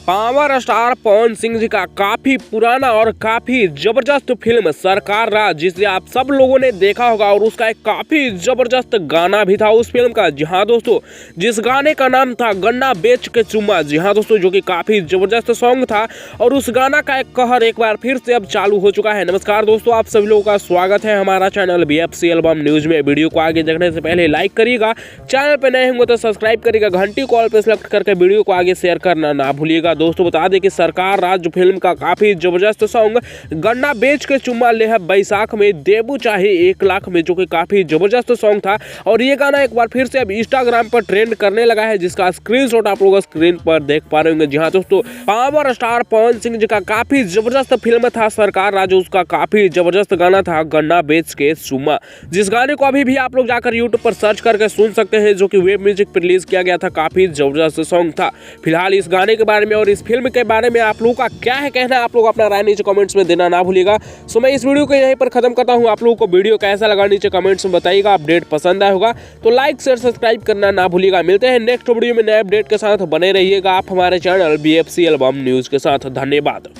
Power star Pawan Singh ji का काफी पुराना और काफी जबरदस्त फिल्म सरकार राज, जिसे आप सब लोगों ने देखा होगा और उसका एक काफी जबरदस्त गाना भी था उस फिल्म का। जी हाँ दोस्तों, जिस गाने का नाम था गन्ना बेच के चुम्मा। जी हाँ दोस्तों, जो कि काफी जबरदस्त सॉन्ग था और उस गाना का एक कहर एक बार फिर से अब चालू हो चुका है। नमस्कार दोस्तों, आप सभी लोगों का स्वागत है हमारा चैनल BFC एल्बम न्यूज में। वीडियो को आगे देखने से पहले लाइक करिएगा, चैनल पे नए होंगे तो सब्सक्राइब करिएगा, घंटी कॉल पे सेलेक्ट करके वीडियो को आगे शेयर करना ना भूलिएगा। दोस्तों बता दें कि सरकार राज फिल्म का काफी जबरदस्त सॉन्ग गन्ना बेच के चुम्मा ले है बैसाख में देबू चाहे 1 लाख में, जो कि काफी जबरदस्त सॉन्ग था और ये गाना एक बार फिर से अब इंस्टाग्राम पर ट्रेंड करने लगा है, जिसका स्क्रीनशॉट आप लोग स्क्रीन पर देख पा रहे होंगे। जी हाँ दोस्तों, पावर स्टार पवन सिंह जी का काफी जबरदस्त फिल्म था सरकार राज, उसका काफी जबरदस्त गाना था गन्ना बेच के चुम्मा, जिस गाने को अभी भी आप लोग जाकर यूट्यूब पर सर्च करके सुन सकते हैं, जो कि वेब म्यूजिक पर रिलीज किया गया था। काफी जबरदस्त सॉन्ग था। फिलहाल इस गाने के बारे में और इस फिल्म के बारे में आप लोगों का क्या है कहना, आप लोग अपना राय नीचे कमेंट्स में देना ना भूलिएगा। सो मैं इस वीडियो को यहीं पर खत्म करता हूं। आप लोगों को वीडियो कैसा लगा नीचे कमेंट्स में बताइएगा। अपडेट पसंद आया होगा तो लाइक शेयर सब्सक्राइब करना ना भूलिएगा। मिलते हैं नेक्स्ट वीडियो में नए अपडेट के साथ। बने रहिएगा आप हमारे चैनल BFC एल्बम न्यूज के साथ। धन्यवाद।